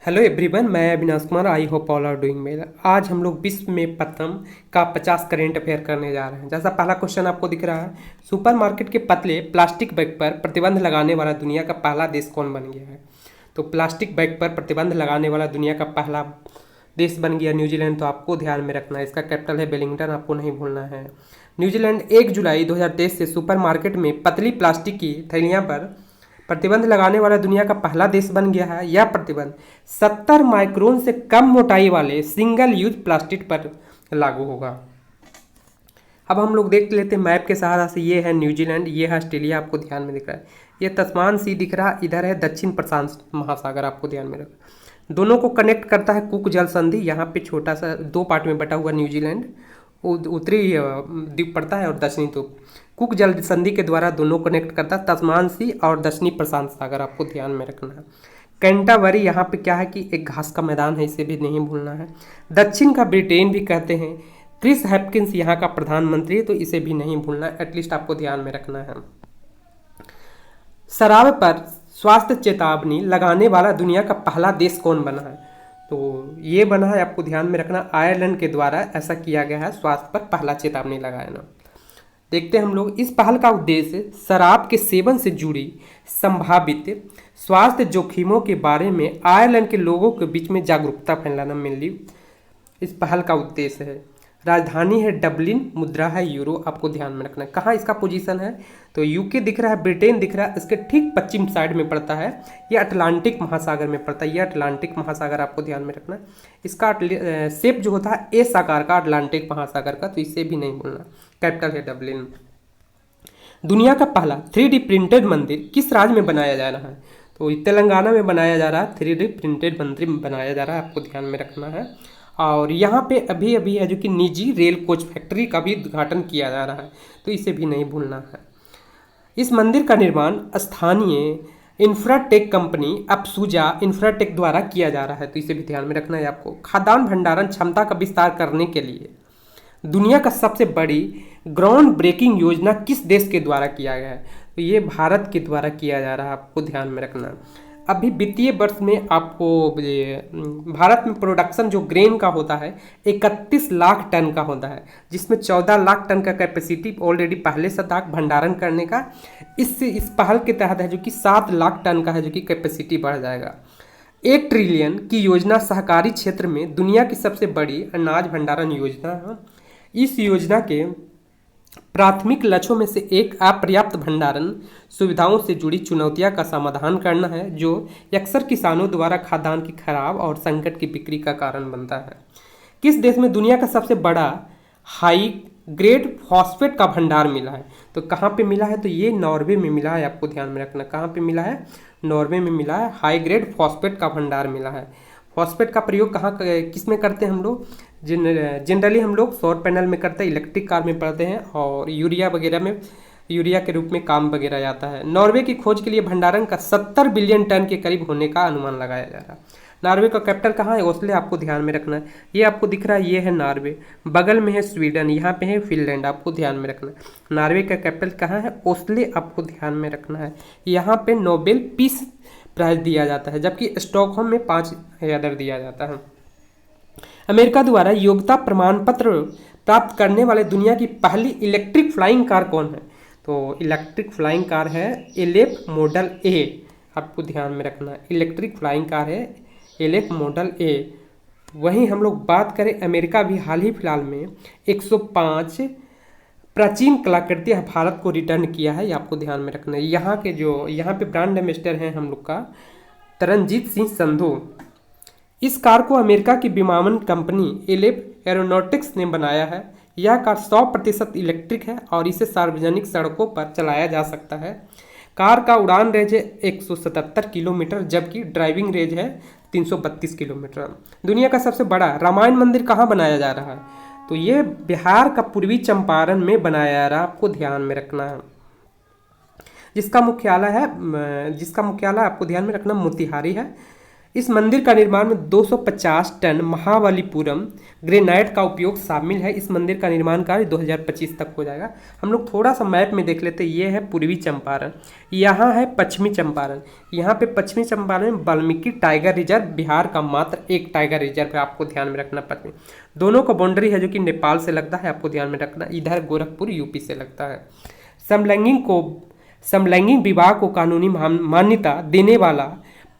Hello everyone, मैं Avinash Kumar. I hope all are doing well. आज हम लोग विश्व में प्रथम का 50 करेंट अफेयर करने जा रहे हैं। जैसा पहला क्वेश्चन आपको दिख रहा है, सुपरमार्केट के पतले प्लास्टिक बैग पर प्रतिबंध लगाने वाला दुनिया का पहला देश कौन बन गया है? तो प्लास्टिक बैग पर प्रतिबंध लगाने वाला दुनिया का पहला देश बन गया न्यूजीलैंड। तो आपको ध्यान में रखना है, इसका कैपिटल है वेलिंगटन, आपको नहीं भूलना है। न्यूजीलैंड 1 जुलाई 2023 से सुपरमार्केट में पतली प्लास्टिक की थैलियां पर प्रतिबंध लगाने वाला दुनिया का पहला देश बन गया है। यह प्रतिबंध 70 माइक्रोन से कम मोटाई वाले सिंगल यूज प्लास्टिक पर लागू होगा। अब हम लोग देख लेते हैं मैप के सहारा से। ये है न्यूजीलैंड, ये है ऑस्ट्रेलिया, आपको ध्यान में दिख रहा है। ये तस्मान सी दिख रहा है, इधर है दक्षिण प्रशांत महासागर, आपको ध्यान में रखना। दोनों को कनेक्ट करता है कुक जल संधि। यहाँ पे छोटा सा 2 पार्ट में बटा हुआ न्यूजीलैंड, उत्तरी द्वीप पड़ता है और दक्षिणी द्वीप। कुक जल संधि के द्वारा दोनों कनेक्ट करता है, तस्मान सी और दक्षिणी प्रशांत सागर, आपको ध्यान में रखना है। कैंटाबरी यहाँ पे क्या है कि एक घास का मैदान है, इसे भी नहीं भूलना है। दक्षिण का ब्रिटेन भी कहते हैं। क्रिस हैपकिंस यहाँ का प्रधानमंत्री है, तो इसे भी नहीं भूलना है, एटलीस्ट आपको ध्यान में रखना है। शराब पर स्वास्थ्य चेतावनी लगाने वाला दुनिया का पहला देश कौन बना है? तो ये बना है, आपको ध्यान में रखना, आयरलैंड के द्वारा ऐसा किया गया है, स्वास्थ्य पर पहला चेतावनी लगाना। देखते हैं हम लोग। इस पहल का उद्देश्य शराब के सेवन से जुड़ी संभावित स्वास्थ्य जोखिमों के बारे में आयरलैंड के लोगों के बीच में जागरूकता फैलाना मेनली इस पहल का उद्देश्य है। राजधानी है डबलिन, मुद्रा है यूरो, आपको ध्यान में रखना है। कहाँ इसका पोजीशन है? तो यूके दिख रहा है, ब्रिटेन दिख रहा है, इसके ठीक पश्चिम साइड में पड़ता है। ये अटलांटिक महासागर में पड़ता है, ये अटलांटिक महासागर, आपको ध्यान में रखना है। इसका शेप जो होता है एस आकार का, अटलांटिक महासागर का, तो इसे भी नहीं भूलना। कैपिटल है डबलिन। दुनिया का पहला 3D प्रिंटेड मंदिर किस राज्य में बनाया जा रहा है? तो तेलंगाना में बनाया जा रहा है। 3D प्रिंटेड मंदिर बनाया जा रहा है, आपको ध्यान में रखना है। और यहाँ पे अभी अभी है जो कि निजी रेल कोच फैक्ट्री का भी उद्घाटन किया जा रहा है, तो इसे भी नहीं भूलना है। इस मंदिर का निर्माण स्थानीय इंफ्राटेक कंपनी अप्सुजा इंफ्राटेक द्वारा किया जा रहा है, तो इसे भी ध्यान में रखना है आपको। खाद्यान्न भंडारण क्षमता का विस्तार करने के लिए दुनिया का सबसे बड़ी ग्राउंड ब्रेकिंग योजना किस देश के द्वारा किया गया है? तो ये भारत के द्वारा किया जा रहा है, आपको ध्यान में रखना। अभी वित्तीय वर्ष में आपको भारत में प्रोडक्शन जो ग्रेन का होता है 31 लाख टन का होता है, जिसमें 14 लाख टन का कैपेसिटी ऑलरेडी पहले से था भंडारण करने का। इस पहल के तहत है जो कि 7 लाख टन का है, जो कि कैपेसिटी बढ़ जाएगा। 1 ट्रिलियन की योजना सहकारी क्षेत्र में दुनिया की सबसे बड़ी अनाज भंडारण योजना है। इस योजना के प्राथमिक लक्ष्यों में से एक अपर्याप्त भंडारण सुविधाओं से जुड़ी चुनौतियां का समाधान करना है, जो अक्सर किसानों द्वारा खाद्यान्न की खराब और संकट की बिक्री का कारण बनता है। किस देश में दुनिया का सबसे बड़ा हाई ग्रेड फॉस्फेट का भंडार मिला है? तो कहाँ पे मिला है? तो ये नॉर्वे में मिला है, आपको ध्यान में रखना। कहाँ पे मिला है? नॉर्वे में मिला है। हाई ग्रेड फॉस्फेट का भंडार मिला है। फॉस्फेट का प्रयोग कहाँ किस में करते हैं हम लोग? जनरली हम लोग सौर पैनल में करते हैं, इलेक्ट्रिक कार में पड़ते हैं, और यूरिया वगैरह में, यूरिया के रूप में काम वगैरह जाता है। नॉर्वे की खोज के लिए भंडारण का 70 बिलियन टन के करीब होने का अनुमान लगाया जा रहा है। नॉर्वे का कैपिटल कहाँ है? ओस्ले, आपको ध्यान में रखना है। ये आपको दिख रहा है, ये है नॉर्वे, बगल में है स्वीडन, यहाँ पे है फिनलैंड, आपको ध्यान में रखना है। नॉर्वे का कैपिटल कहाँ है? ओस्ले, आपको ध्यान में रखना है। यहाँ पे नोबेल पीस प्राइज दिया जाता है, जबकि स्टॉकहोम में 5,000 दिया जाता है। अमेरिका द्वारा योग्यता प्रमाण पत्र प्राप्त करने वाले दुनिया की पहली इलेक्ट्रिक फ्लाइंग कार कौन है? तो इलेक्ट्रिक फ्लाइंग कार है एलेफ मॉडल ए, आपको ध्यान में रखना। इलेक्ट्रिक फ्लाइंग कार है एलेफ मॉडल ए। वहीं हम लोग बात करें, अमेरिका भी हाल ही फिलहाल में 105 प्राचीन कलाकृतियाँ भारत को रिटर्न किया है, ये आपको ध्यान में रखना है। यहाँ के जो यहाँ पे ब्रांड एम्बेसडर हैं हम लोग का तरनजीत सिंह संधू। इस कार को अमेरिका की विमानन कंपनी एलेफ एरोनॉटिक्स ने बनाया है। यह कार 100% इलेक्ट्रिक है और इसे सार्वजनिक सड़कों पर चलाया जा सकता है। कार का उड़ान रेंज है 177 किलोमीटर, जबकि ड्राइविंग रेंज है 332 किलोमीटर। दुनिया का सबसे बड़ा रामायण मंदिर कहाँ बनाया जा रहा है? तो ये बिहार का पूर्वी चंपारण में बनाया जा रहा है, आपको ध्यान में रखना है। जिसका मुख्यालय आपको ध्यान में रखना मोतिहारी है। इस मंदिर का निर्माण में 250 टन महाबलीपुरम ग्रेनाइट का उपयोग शामिल है। इस मंदिर का निर्माण कार्य 2025 तक हो जाएगा। हम लोग थोड़ा सा मैप में देख लेते हैं। ये है पूर्वी चंपारण, यहाँ है पश्चिमी चंपारण। यहाँ पे पश्चिमी चंपारण में वाल्मीकि टाइगर रिजर्व, बिहार का मात्र एक टाइगर रिजर्व है, आपको ध्यान में रखना। पश्चिमी दोनों का बाउंड्री है जो कि नेपाल से लगता है, आपको ध्यान में रखना। इधर गोरखपुर यूपी से लगता है। समलैंगिक विवाह को कानूनी मान्यता देने वाला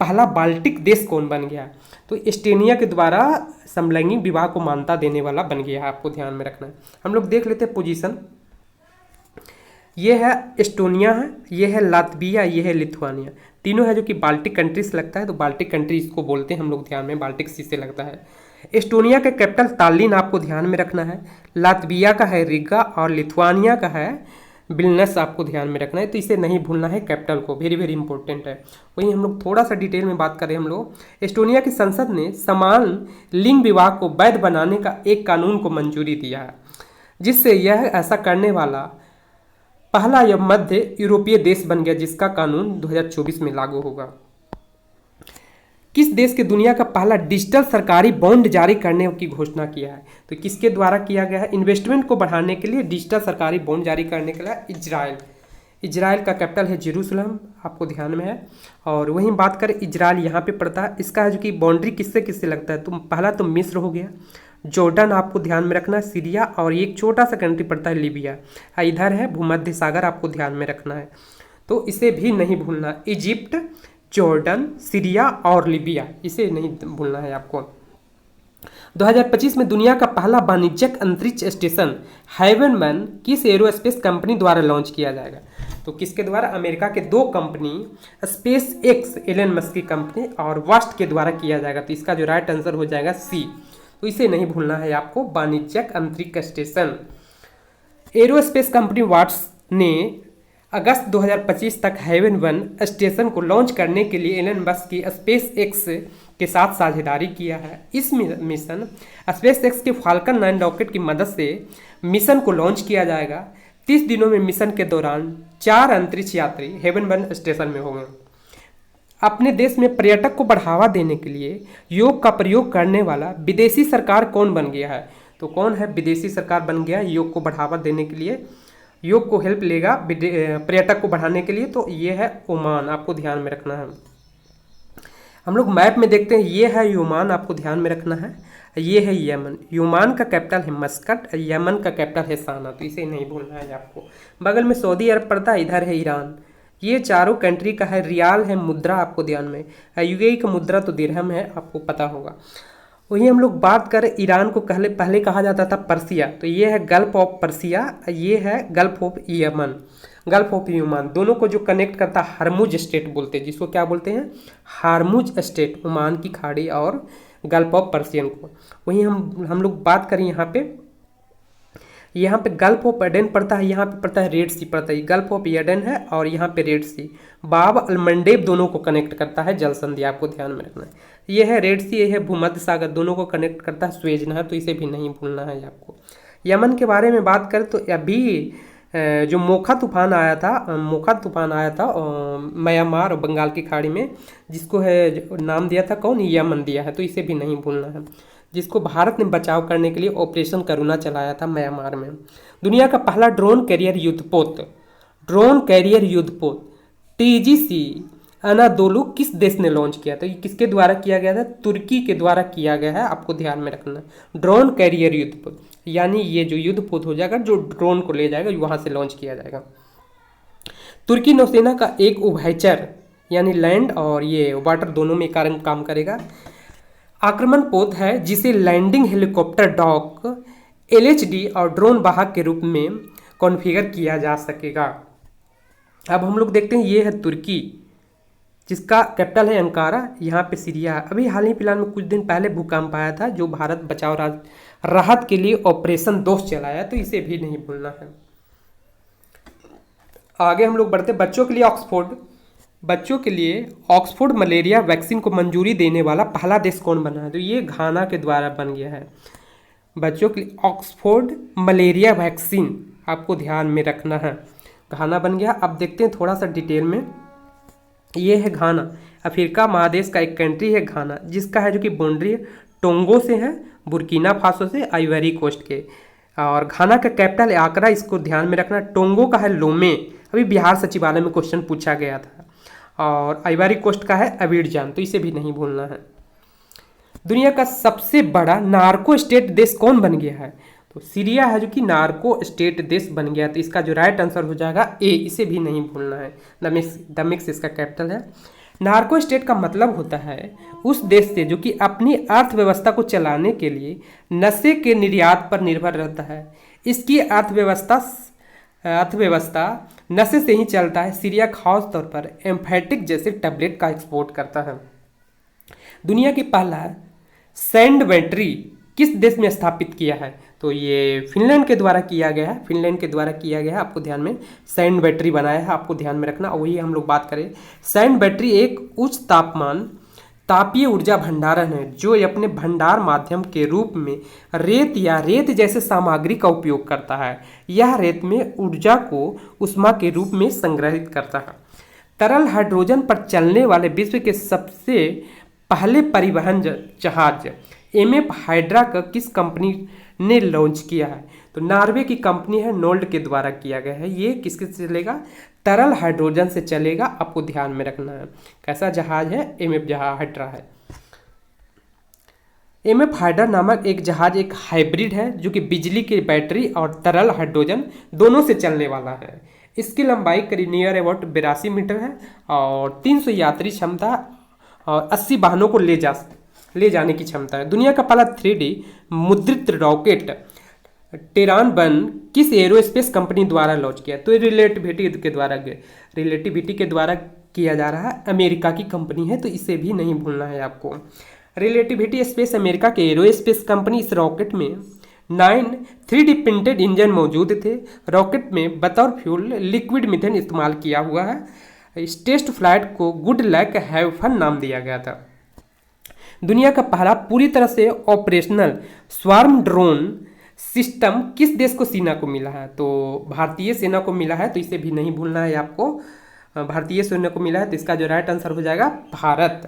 पहला बाल्टिक देश कौन बन गया? तो एस्टोनिया के द्वारा समलैंगिक विवाह को मान्यता देने वाला बन गया है, आपको ध्यान में रखना है। हम लोग देख लेते हैं पोजीशन। ये है एस्टोनिया है, ये है लातविया, ये है लिथुआनिया। तीनों है जो कि बाल्टिक कंट्री से लगता है, तो बाल्टिक कंट्री इसको बोलते हैं हम लोग ध्यान में, बाल्टिक सी से लगता है। एस्टोनिया का कैपिटल तालिन आपको ध्यान में रखना है। लातविया का है रिगा और लिथुआनिया का है विल्नस, आपको ध्यान में रखना है। तो इसे नहीं भूलना है कैपिटल को, वेरी वेरी इंपॉर्टेंट है। वहीं हम लोग थोड़ा सा डिटेल में बात करें। हम लोग एस्टोनिया की संसद ने समान लिंग विवाह को वैध बनाने का एक कानून को मंजूरी दिया है, जिससे यह ऐसा करने वाला पहला यह मध्य यूरोपीय देश बन गया, जिसका कानून 2024 में लागू होगा। किस देश के दुनिया का पहला डिजिटल सरकारी बॉन्ड जारी करने की घोषणा किया है? तो किसके द्वारा किया गया है? इन्वेस्टमेंट को बढ़ाने के लिए डिजिटल सरकारी बॉन्ड जारी करने के लिए इजराइल। इजराइल का कैपिटल है जेरूसलम, आपको ध्यान में है। और वहीं बात करें इजराइल यहाँ पे पड़ता है। इसका है जो कि बाउंड्री किससे किससे लगता है? तो पहला तो मिस्र हो गया, जॉर्डन आपको ध्यान में रखना है, सीरिया, और एक छोटा सा कंट्री पड़ता है लीबिया। इधर है भूमध्य सागर, आपको ध्यान में रखना है। तो इसे भी नहीं भूलना, इजिप्ट, जॉर्डन, सीरिया और लीबिया, इसे नहीं भूलना है आपको। 2025 में दुनिया का पहला वाणिज्यिक अंतरिक्ष स्टेशन हेवन वन किस एरोस्पेस कंपनी द्वारा लॉन्च किया जाएगा? तो किसके द्वारा? अमेरिका के दो company SpaceX, Elon Musk की कंपनी, और वास्ट के द्वारा किया जाएगा। तो इसका जो राइट आंसर हो जाएगा सी। तो इसे नहीं भूलना है आपको, वाणिज्यिक अंतरिक्ष स्टेशन। एरोस्पेस कंपनी वाट्स ने अगस्त 2025 तक हेवन वन स्टेशन को लॉन्च करने के लिए एलन मस्क की स्पेस एक्स के साथ साझेदारी किया है। इस मिशन स्पेस एक्स के फाल्कन 9 रॉकेट की मदद से मिशन को लॉन्च किया जाएगा। 30 दिनों में मिशन के दौरान 4 अंतरिक्ष यात्री हेवन वन स्टेशन में होंगे। अपने देश में पर्यटक को बढ़ावा देने के लिए योग का प्रयोग करने वाला विदेशी सरकार कौन बन गया है? तो कौन है विदेशी सरकार बन गया योग को बढ़ावा देने के लिए, योग को हेल्प लेगा पर्यटक को बढ़ाने के लिए? तो ये है ओमान, आपको ध्यान में रखना है। हम लोग मैप में देखते हैं, ये है ओमान, आपको ध्यान में रखना है। ये है यमन, ओमान का कैपिटल है मस्कट, यमन का कैपिटल है साना, तो इसे नहीं भूलना है आपको। बगल में सऊदी अरब पड़ता है, इधर है ईरान। ये चारों कंट्री का है रियाल है मुद्रा, आपको ध्यान में। यूएई का मुद्रा तो दिरहम है, आपको पता होगा। वहीं हम लोग बात करें ईरान को पहले कहा जाता था पर्सिया, तो ये है गल्फ ऑफ पर्सिया, ये है gulf of Yemen, gulf of Oman. दोनों को जो कनेक्ट करता है हार्मुज स्टेट बोलते हैं, जिसको क्या बोलते हैं? हार्मुज स्टेट, ओमान की खाड़ी और गल्फ ऑफ पर्सियन को। वहीं हम लोग बात करें यहाँ पे गल्फ ऑफ एडन पड़ता है, यहाँ पे पड़ता है रेड सी पड़ता है। गल्फ ऑफ एडन है और यहाँ पे रेड सी, बाब अलमंडेब दोनों को कनेक्ट करता है जल संधि, आपको ध्यान में रखना है। ये है रेड सी, ये है भूमध्य सागर, दोनों को कनेक्ट करता है स्वेज नहर, तो इसे भी नहीं भूलना है आपको। यमन के बारे में बात करें तो अभी जो मोखा तूफान आया था म्यांमार और बंगाल की खाड़ी में, जिसको है नाम दिया था कौन? यमन दिया है, तो इसे भी नहीं भूलना है। जिसको भारत ने बचाव करने के लिए ऑपरेशन करुणा चलाया था म्यांमार में। दुनिया का पहला ड्रोन कैरियर युद्धपोत टीजीसी अनादोलु किस देश ने लॉन्च किया था? ये किसके द्वारा किया गया था? तुर्की के द्वारा किया गया है, आपको ध्यान में रखना। ड्रोन कैरियर युद्धपोत, यानी ये जो युद्धपोत हो जाएगा जो ड्रोन को ले जाएगा, वहां से लॉन्च किया जाएगा। तुर्की नौसेना का एक उभयचर यानी लैंड और ये वाटर दोनों में कारण काम करेगा आक्रमण पोत है, जिसे लैंडिंग हेलीकॉप्टर डॉक, एलएचडी और ड्रोन वाहक के रूप में कॉन्फ़िगर किया जा सकेगा। अब हम लोग देखते हैं, ये है तुर्की, जिसका कैपिटल है अंकारा, यहाँ पे सीरिया। अभी हाल ही फिलहाल में कुछ दिन पहले भूकंप आया था, जो भारत बचाव राहत के लिए ऑपरेशन दोस्त चलाया, तो इसे भी नहीं भूलना है। आगे हम लोग बढ़ते, बच्चों के लिए ऑक्सफोर्ड मलेरिया वैक्सीन को मंजूरी देने वाला पहला देश कौन बना है? तो ये घाना के द्वारा बन गया है। बच्चों के लिए ऑक्सफोर्ड मलेरिया वैक्सीन, आपको ध्यान में रखना है, घाना बन गया। अब देखते हैं थोड़ा सा डिटेल में। ये है घाना, अफ्रीका महादेश का एक कंट्री है घाना, जिसका है जो कि बाउंड्री टोंगो से है, बुर्किना फासो से, आइवरी कोस्ट के। और घाना का कैपिटल है आकरा, इसको ध्यान में रखना। टोंगो का है लोमे, अभी बिहार सचिवालय में क्वेश्चन पूछा गया था। और आइवरी कोस्ट का है अबीडजान, तो इसे भी नहीं भूलना है। दुनिया का सबसे बड़ा नार्को स्टेट देश कौन बन गया है? तो सीरिया है जो कि नार्को स्टेट देश बन गया। तो इसका जो राइट आंसर हो जाएगा ए, इसे भी नहीं भूलना है। दमिश्क इसका कैपिटल है। नार्को स्टेट का मतलब होता है उस देश से जो कि अपनी अर्थव्यवस्था को चलाने के लिए नशे के निर्यात पर निर्भर रहता है। इसकी अर्थव्यवस्था नशे से ही चलता है। सीरिया खास तौर पर एम्फेटिक जैसे टैबलेट का एक्सपोर्ट करता है। दुनिया की पहला सैंड बैटरी किस देश में स्थापित किया है? तो ये फिनलैंड के द्वारा किया गया है। फिनलैंड के द्वारा किया गया है, आपको ध्यान में सैंड बैटरी बनाया है, आपको ध्यान में रखना। और वही हम लोग बात करें, सैंड बैटरी एक उच्च तापमान तापीय ऊर्जा भंडारण है जो अपने भंडार माध्यम के रूप में रेत या रेत जैसे सामग्री का उपयोग करता है। यह रेत में ऊर्जा को ऊष्मा के रूप में संग्रहित करता है। तरल हाइड्रोजन पर चलने वाले विश्व के सबसे पहले परिवहन जहाज एमएफ हाइड्रा का किस कंपनी ने लॉन्च किया है? तो नॉर्वे की कंपनी है, नोल्ड के द्वारा किया गया है। ये किसके से चलेगा? तरल हाइड्रोजन से चलेगा, आपको ध्यान में रखना है। कैसा जहाज है? एमएफ हाइड्रा है। एमएफ हाइड्रा नामक एक जहाज एक हाइब्रिड है जो कि बिजली की बैटरी और तरल हाइड्रोजन दोनों से चलने वाला है। इसकी लंबाई करीब नियर अबाउट 82 मीटर है और 300 यात्री क्षमता और 80 वाहनों को ले जाने की क्षमता है। दुनिया का पहला 3D मुद्रित रॉकेट टेरान वन किस एरोस्पेस कंपनी द्वारा लॉन्च किया? तो रिलेटिविटी के द्वारा किया जा रहा है, अमेरिका की कंपनी है, तो इसे भी नहीं भूलना है आपको। रिलेटिविटी स्पेस अमेरिका के एरोस्पेस कंपनी। इस रॉकेट में 9 3D प्रिंटेड इंजन मौजूद थे। रॉकेट में बतौर फ्यूल लिक्विड मीथेन इस्तेमाल किया हुआ है। इस टेस्ट फ्लाइट को गुड लक हैव फन नाम दिया गया था। दुनिया का पहला पूरी तरह से ऑपरेशनल स्वार्म ड्रोन सिस्टम किस देश को सेना को मिला है? तो भारतीय सेना को मिला है, तो इसे भी नहीं भूलना है आपको। भारतीय सेना को मिला है, तो इसका जो राइट आंसर हो जाएगा भारत।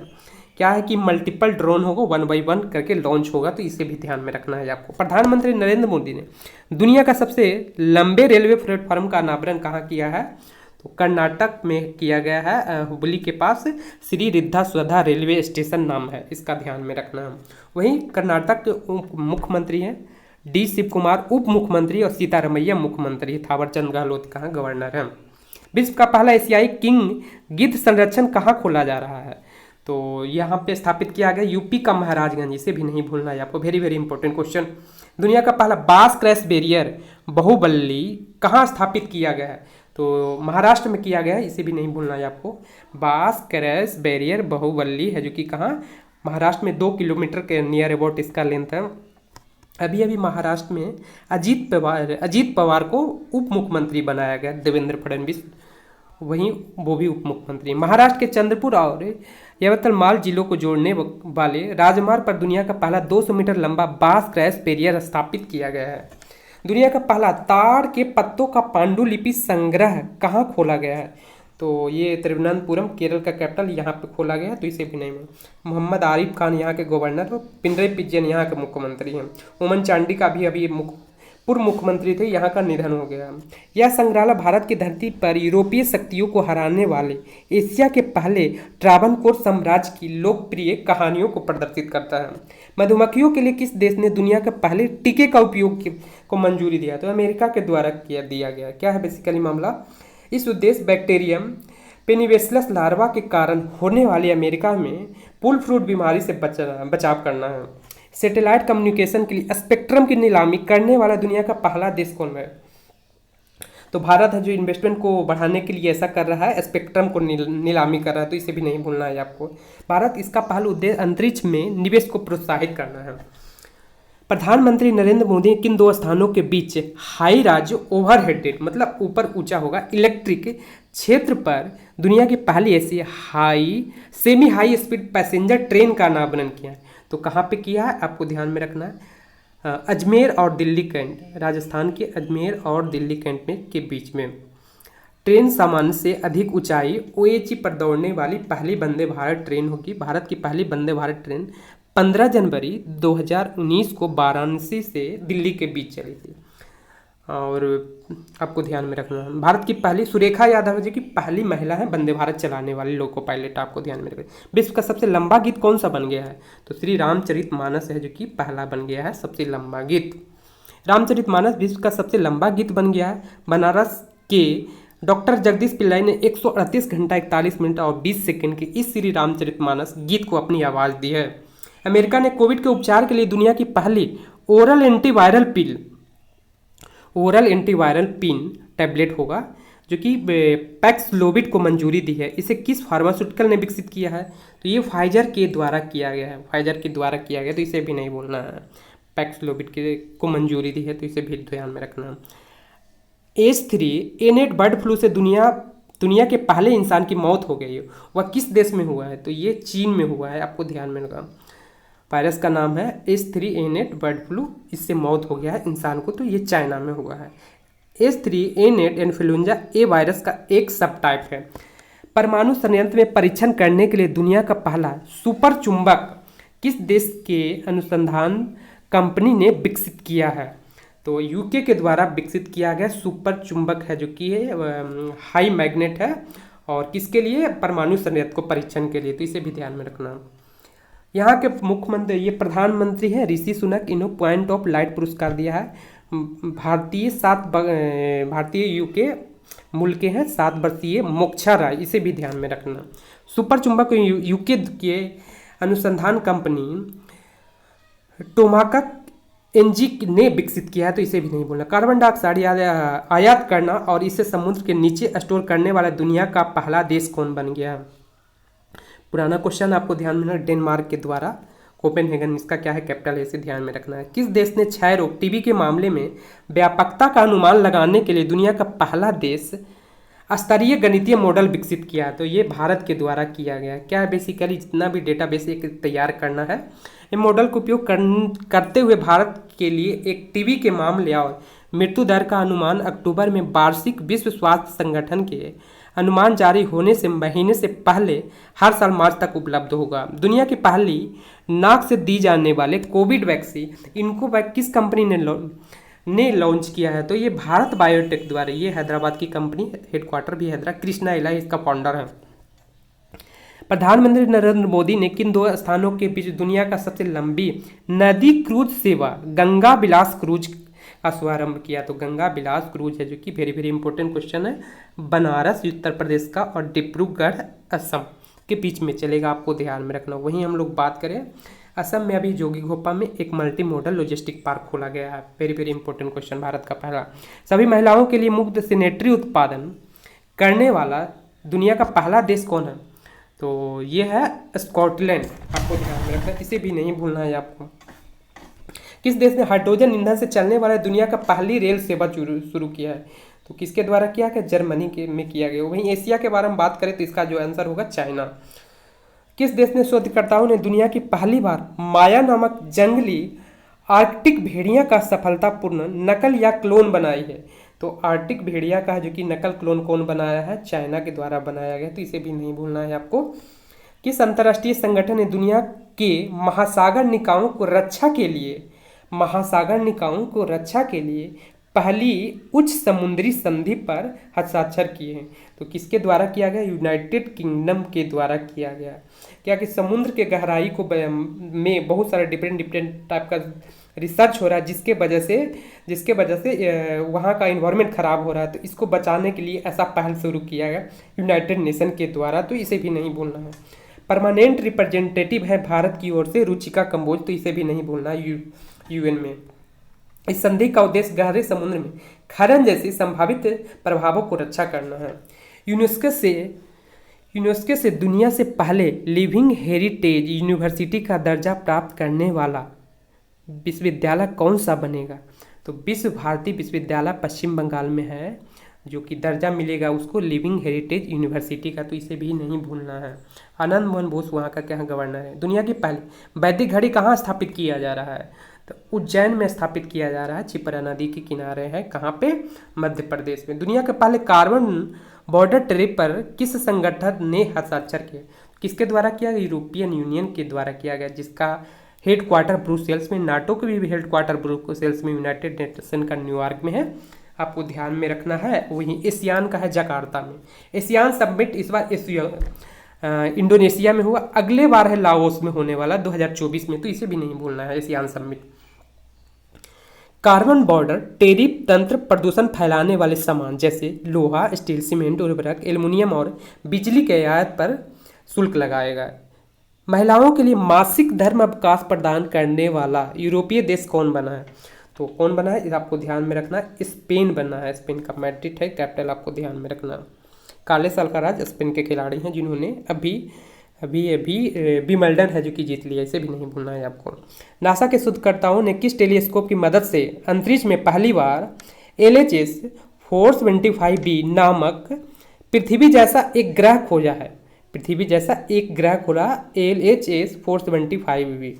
क्या है कि मल्टीपल ड्रोन होगा, 1 by 1 करके लॉन्च होगा, तो इसे भी ध्यान में रखना है आपको। प्रधानमंत्री नरेंद्र मोदी ने दुनिया का सबसे लंबे रेलवे प्लेटफॉर्म का अनावरण कहाँ किया है? तो कर्नाटक में किया गया है, हुबली के पास श्री रिद्धा स्वधा रेलवे स्टेशन नाम है, इसका ध्यान में रखना है। वहीं कर्नाटक के उप मुख्यमंत्री हैं डी शिव कुमार उप मुख्यमंत्री और सीतारमैया मुख्यमंत्री। थावरचंद गहलोत कहाँ गवर्नर हैं। विश्व का पहला एशियाई किंग गिद्ध संरक्षण कहाँ खोला जा रहा है? तो यहाँ पे स्थापित किया गया यूपी का महाराजगंज, इसे भी नहीं भूलना है आपको। Very very important question. दुनिया का पहला बास क्रैश बैरियर बाहुबली कहाँ स्थापित किया गया है? तो महाराष्ट्र में किया गया है, इसे भी नहीं भूलना है आपको। बास क्रैश बैरियर बाहुबली है जो कि कहाँ? महाराष्ट्र में 2 किलोमीटर के नियर अबाउट इसका लेंथ है। अभी अभी महाराष्ट्र में अजीत पवार को उप मुख्यमंत्री बनाया गया, देवेंद्र फडणवीस, वहीं वो भी उप मुख्यमंत्री। महाराष्ट्र के चंद्रपुर और यवतमाल जिलों को जोड़ने वाले राजमार्ग पर दुनिया का पहला 200 मीटर लंबा बास क्रैश बैरियर स्थापित किया गया है। दुनिया का पहला ताड़ के पत्तों का पांडुलिपि संग्रह कहाँ खोला गया है? तो ये तिरुवनंतपुरम केरल का कैपिटल यहाँ पे खोला गया है, तो इसे भी नहीं। मोहम्मद आरिफ खान यहाँ के गवर्नर और पिनरई विजयन यहाँ के मुख्यमंत्री हैं। ओमन चांडी का भी अभी पूर्व मुख्यमंत्री थे, यहाँ का निधन हो गया। यह संग्रहालय भारत की धरती पर यूरोपीय शक्तियों को हराने वाले एशिया के पहले ट्रावनकोर साम्राज्य की लोकप्रिय कहानियों को प्रदर्शित करता है। मधुमक्खियों के लिए किस देश ने दुनिया के पहले टीके का उपयोग को मंजूरी दिया? तो अमेरिका के द्वारा दिया गया। क्या है बेसिकली मामला? इस उद्देश्य बैक्टीरियम पेनिवेस्लस लार्वा के कारण होने वाली अमेरिका में पुल फ्रूट बीमारी से बचाव करना है। सैटेलाइट कम्युनिकेशन के लिए स्पेक्ट्रम की नीलामी करने वाला दुनिया का पहला देश कौन है? तो भारत है, जो इन्वेस्टमेंट को बढ़ाने के लिए ऐसा कर रहा है, स्पेक्ट्रम को नीलामी कर रहा है, तो इसे भी नहीं भूलना है आपको। भारत इसका पहला उद्देश्य अंतरिक्ष में निवेश को प्रोत्साहित करना है। प्रधानमंत्री नरेंद्र मोदी किन 2 स्थानों के बीच हाई राइज ओवरहेडेड मतलब ऊपर ऊंचा होगा इलेक्ट्रिक क्षेत्र पर दुनिया की पहली ऐसी semi high speed passenger train का अनावरण किया है? तो कहाँ पे किया है आपको ध्यान में रखना है। अजमेर और दिल्ली कैंट, राजस्थान के अजमेर और दिल्ली कैंट में के बीच में। ट्रेन सामान्य से अधिक ऊंचाई ओएचई पर दौड़ने वाली पहली वंदे भारत ट्रेन होगी। भारत की पहली वंदे भारत ट्रेन 15 जनवरी 2019 को वाराणसी से दिल्ली के बीच चली थी। और आपको ध्यान में रखना है, भारत की पहली सुरेखा यादव जी की पहली महिला है वंदे भारत चलाने वाली लोको पायलट, आपको ध्यान में रखना। विश्व का सबसे लंबा गीत कौन सा बन गया है? तो श्री रामचरितमानस है जो कि पहला बन गया है सबसे लंबा गीत। रामचरितमानस विश्व का सबसे लंबा गीत बन गया है। बनारस के डॉक्टर जगदीश पिल्लाई ने 138 घंटा 41 मिनट और 20 सेकंड के इस श्री रामचरितमानस गीत को अपनी आवाज़ दी है। अमेरिका ने कोविड के उपचार के लिए दुनिया की पहली ओरल एंटीवायरल पिन टैबलेट होगा जो कि पैक्सलोविड को मंजूरी दी है। इसे किस फार्मास्यूटिकल ने विकसित किया है? तो ये फाइजर के द्वारा किया गया है, तो इसे भी नहीं भूलना है। पैक्सलोविड को मंजूरी दी है, तो इसे भी ध्यान में रखना। H3N8 बर्ड फ्लू से दुनिया के पहले इंसान की मौत हो गई। वह किस देश में हुआ है? तो ये चीन में हुआ है, आपको ध्यान में रखना। वायरस का नाम है H3N8 बर्ड फ्लू, इससे मौत हो गया है इंसान को, तो ये चाइना में हुआ है। H3N8 इन्फ्लुएंजा ए वायरस का एक सब टाइप है। परमाणु संयंत्र में परीक्षण करने के लिए दुनिया का पहला सुपर चुंबक किस देश के अनुसंधान कंपनी ने विकसित किया है? तो यूके के द्वारा विकसित किया गया सुपर चुंबक है जो कि हाई मैग्नेट है, और किसके लिए? परमाणु संयंत्र को परीक्षण के लिए, तो इसे भी ध्यान में रखना। यहाँ के मुख्यमंत्री, ये प्रधानमंत्री हैं ऋषि सुनक, इन्होंने पॉइंट ऑफ लाइट पुरस्कार दिया है। भारतीय यूके मूल के हैं 7 वर्षीय मोक्षा राय, इसे भी ध्यान में रखना। सुपर चुंबक यूके के अनुसंधान कंपनी टोमाका एनजी ने विकसित किया है, तो इसे भी नहीं बोलना। कार्बन डाइऑक्साइड आयात करना और इसे समुद्र के नीचे स्टोर करने वाला दुनिया का पहला देश कौन बन गया? पुराना क्वेश्चन आपको ध्यान में रखना, डेनमार्क के द्वारा कोपेनहेगन इसका क्या है? कैपिटल है, इसे ध्यान में रखना है। किस देश ने क्षय रोग टीबी के मामले में व्यापकता का अनुमान लगाने के लिए दुनिया का पहला देश स्तरीय गणितीय मॉडल विकसित किया? तो ये भारत के द्वारा किया गया। क्या है? बेसिकली जितना भी डेटाबेस एक तैयार करना है, ये मॉडल का उपयोग करते हुए भारत के लिए एक टीबी के मामले और मृत्यु दर का अनुमान अक्टूबर में वार्षिक विश्व स्वास्थ्य संगठन के अनुमान जारी होने से महीने से पहले हर साल मार्च तक उपलब्ध होगा। दुनिया की पहली नाक से दी जाने वाले कोविड वैक्सीन इनको किस कंपनी ने लॉन्च किया है? तो ये भारत बायोटेक द्वारा, ये हैदराबाद की कंपनी, हेडक्वार्टर भी हैदराबाद, कृष्णा इलाई इसका फाउंडर है। प्रधानमंत्री नरेंद्र मोदी ने किन 2 स्थानों के बीच दुनिया का सबसे लंबी नदी क्रूज सेवा गंगा बिलास क्रूज का शुभारंभ किया? तो गंगा बिलास क्रूज है जो कि वेरी वेरी इंपॉर्टेंट क्वेश्चन है, बनारस उत्तर प्रदेश का और डिब्रूगढ़ असम के बीच में चलेगा, आपको ध्यान में रखना। वहीं हम लोग बात करें असम में अभी जोगीघोपा में एक मल्टी मॉडल लॉजिस्टिक पार्क खोला गया है, very very important question, Bharat का पहला। सभी महिलाओं के लिए मुफ्त सैनिटरी उत्पादन करने वाला दुनिया का पहला देश कौन है? तो ये है स्कॉटलैंड, आपको ध्यान में रखना, इसे भी नहीं भूलना है आपको। किस देश ने हाइड्रोजन ईंधन से चलने वाला दुनिया का पहली रेल सेवा शुरू किया है? तो किसके द्वारा किया गया? जर्मनी के में किया गया। वहीं एशिया के बारे में बात करें तो इसका जो आंसर होगा चाइना। किस देश ने शोधकर्ताओं ने दुनिया की पहली बार माया नामक जंगली आर्कटिक भेड़िया का सफलतापूर्ण नकल या क्लोन बनाई है? तो आर्कटिक भेड़िया का जो कि नकल क्लोन कौन बनाया है? चाइना के द्वारा बनाया गया, तो इसे भी नहीं भूलना है आपको। किस अंतर्राष्ट्रीय संगठन ने दुनिया के महासागर निकायों को रक्षा के लिए पहली उच्च समुद्री संधि पर हस्ताक्षर किए हैं? तो किसके द्वारा किया गया? यूनाइटेड किंगडम के द्वारा किया गया। क्या कि समुद्र के गहराई को में बहुत सारे डिफरेंट टाइप का रिसर्च हो रहा है, जिसके वजह से वहाँ का इन्वायरमेंट खराब हो रहा है, तो इसको बचाने के लिए ऐसा पहल शुरू किया गया यूनाइटेड नेशन के द्वारा, तो इसे भी नहीं भूलना है। परमानेंट रिप्रेजेंटेटिव है भारत की ओर से रुचिका कंबोज, तो इसे भी नहीं भूलना यूएन में। इस संधि का उद्देश्य गहरे समुद्र में खनन जैसे संभावित प्रभावों को रक्षा करना है। यूनेस्को से दुनिया से पहले लिविंग हेरिटेज यूनिवर्सिटी का दर्जा प्राप्त करने वाला विश्वविद्यालय कौन सा बनेगा? तो विश्व भारती विश्वविद्यालय पश्चिम बंगाल में है, जो कि दर्जा मिलेगा उसको लिविंग हेरिटेज यूनिवर्सिटी का, तो इसे भी नहीं भूलना है। आनंद मोहन बोस वहाँ का क्या गवर्नर है। दुनिया की पहली वैदिक घड़ी कहाँ स्थापित किया जा रहा है, तो उज्जैन में स्थापित किया जा रहा है, छिपरा नदी के किनारे है, कहाँ पे, मध्य प्रदेश में। दुनिया के पहले कार्बन बॉर्डर ट्रेड पर किस संगठन ने हस्ताक्षर किया, किसके द्वारा किया, यूरोपियन यूनियन के द्वारा किया गया, जिसका हेड क्वार्टर ब्रुसेल्स में, नाटो के भी हेड क्वार्टर ब्रुसेल्स में, यूनाइटेड नेशन का न्यूयॉर्क में है, आपको ध्यान में रखना है। वहीं एशियान का है जकार्ता में। एशियान समिट इस बार इंडोनेशिया में हुआ, अगले बार है लाओस में होने वाला 2024 में, तो इसे भी नहीं भूलना है ASEAN summit. Carbon border tariff तंत्र प्रदूषण फैलाने वाले सामान जैसे लोहा, स्टील, सीमेंट, उर्वरक, एल्युमिनियम और बिजली के आयात पर शुल्क लगाएगा। महिलाओं के लिए मासिक धर्म अवकाश प्रदान करने वाला यूरोपीय देश कौन बना है, तो कौन बना है, आपको ध्यान में रखना है, स्पेन बना है। स्पेन का मैड्रिड है कैपिटल, आपको ध्यान में रखना। काले साल का राज स्पेन के खिलाड़ी हैं जिन्होंने अभी विंबलडन है जो कि जीत लिया, इसे भी नहीं भूलना है आपको। नासा के शोधकर्ताओं ने किस टेलीस्कोप की मदद से अंतरिक्ष में पहली बार LHS 425b नामक पृथ्वी जैसा एक ग्रह खोजा है, पृथ्वी जैसा एक ग्रह खोला LHS 425b,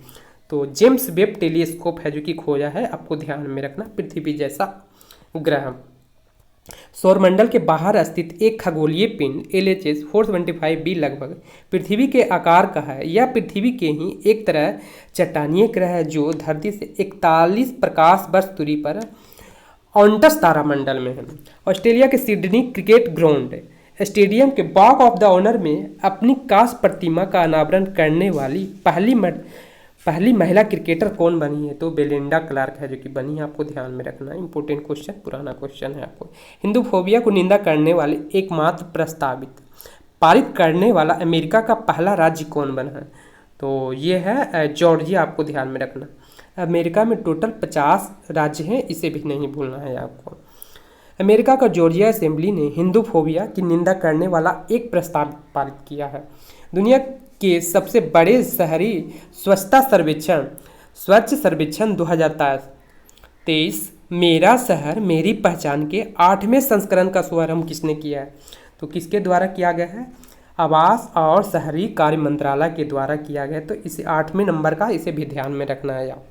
तो जेम्स वेब टेलीस्कोप है जो कि खोजा है, आपको ध्यान में रखना, पृथ्वी जैसा ग्रह। सौरमंडल के बाहर स्थित एक खगोलीय पिंड LHS 425b लगभग पृथ्वी के आकार का है। यह पृथ्वी के ही एक तरह चट्टानीय ग्रह है जो धरती से 41 प्रकाश वर्ष दूरी पर ऑन्टस तारामंडल में है। ऑस्ट्रेलिया के सिडनी क्रिकेट ग्राउंड स्टेडियम के वॉक ऑफ द ऑनर में अपनी कांस्य प्रतिमा का अनावरण करने वाली पहली महिला क्रिकेटर कौन बनी है, तो बेलिंडा क्लार्क है जो कि बनी है, आपको ध्यान में रखना है। इंपॉर्टेंट क्वेश्चन, पुराना क्वेश्चन है आपको। हिंदूफोबिया को निंदा करने वाले एकमात्र प्रस्तावित पारित करने वाला अमेरिका का पहला राज्य कौन बना है, तो ये है जॉर्जिया, आपको ध्यान में रखना। अमेरिका में टोटल 50 राज्य हैं, इसे भी नहीं भूलना है आपको। अमेरिका का जॉर्जिया असेंबली ने हिंदूफोबिया की निंदा करने वाला एक प्रस्ताव पारित किया है। दुनिया के सबसे बड़े शहरी स्वच्छता सर्वेक्षण स्वच्छ सर्वेक्षण 2023 मेरा शहर मेरी पहचान के 8वें संस्करण का शुभारंभ किसने किया है, तो किसके द्वारा किया गया है, आवास और शहरी कार्य मंत्रालय के द्वारा किया गया। तो इसे 8वें नंबर का, इसे भी ध्यान में रखना है आप।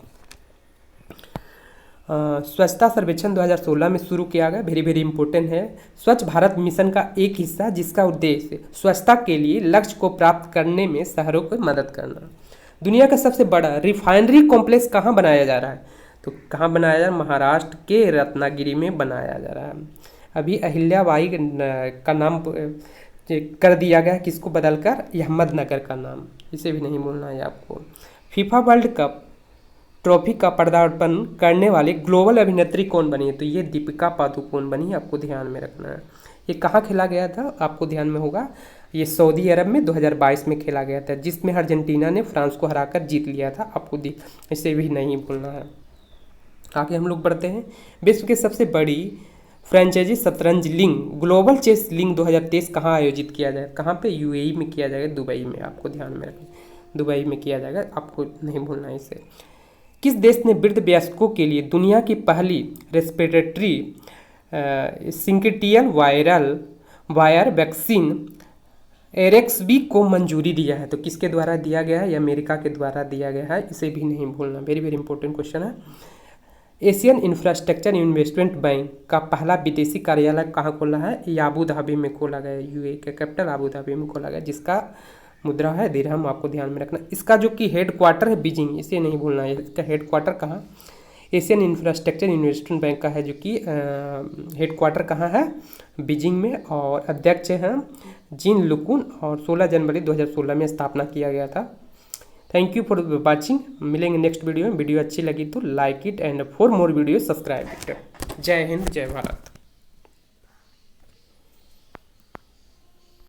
स्वच्छता सर्वेक्षण 2016 में शुरू किया गया, वेरी वेरी इंपॉर्टेंट है। स्वच्छ भारत मिशन का एक हिस्सा जिसका उद्देश्य स्वच्छता के लिए लक्ष्य को प्राप्त करने में शहरों को मदद करना। दुनिया का सबसे बड़ा रिफाइनरी कॉम्प्लेक्स कहाँ बनाया जा रहा है, तो कहाँ बनाया जा रहा है, महाराष्ट्र के रत्नागिरी में बनाया जा रहा है। अभी अहिल्याबाई का नाम कर दिया गया, किसको बदलकर, अहमदनगर का नाम, इसे भी नहीं भूलना है आपको। फीफा वर्ल्ड कप ट्रॉफी का पदार्पण करने वाले ग्लोबल अभिनेत्री कौन बनी है, तो ये दीपिका पादुकोण बनी है, आपको ध्यान में रखना है। ये कहाँ खेला गया था, आपको ध्यान में होगा, ये सऊदी अरब में 2022 में खेला गया था, जिसमें अर्जेंटीना ने फ्रांस को हराकर जीत लिया था, आपको इसे भी नहीं भूलना है। आगे हम लोग बढ़ते हैं। विश्व की सबसे बड़ी फ्रेंचाइजी शतरंज लीग ग्लोबल चेस लीग 2023 कहाँ आयोजित किया जाएगा, कहाँ पे, UAE में किया जाएगा, दुबई में, आपको ध्यान में रखना, दुबई में किया जाएगा, आपको नहीं भूलना है इसे। किस देश ने वृद्ध वयस्कों के लिए दुनिया की पहली रेस्पिरेटरी सिंकिटियल वायर वैक्सीन RSV को मंजूरी दिया है, तो किसके द्वारा दिया गया है, ये अमेरिका के द्वारा दिया गया है, इसे भी नहीं भूलना, वेरी वेरी इंपॉर्टेंट क्वेश्चन है। एशियन इंफ्रास्ट्रक्चर इन्वेस्टमेंट बैंक का पहला विदेशी कार्यालय कहाँ खोला है, ये आबू धाबी में खोला गया, UAE के कैपिटल आबू धाबी में खोला गया, जिसका मुद्रा है दिरहम, आपको ध्यान में रखना। इसका जो कि हेड क्वार्टर है बीजिंग, इसे नहीं भूलना है, इसका हेड क्वार्टर कहाँ, एशियन इंफ्रास्ट्रक्चर इन्वेस्टमेंट बैंक का है जो कि हेड क्वार्टर कहाँ है, बीजिंग में, और अध्यक्ष हैं जिन लुकुन, और 16 जनवरी 2016 में स्थापना किया गया था। थैंक यू फॉर वॉचिंग, मिलेंगे नेक्स्ट वीडियो में। वीडियो अच्छी लगी तो like it and for more video subscribe it. जय हिंद, जय भारत।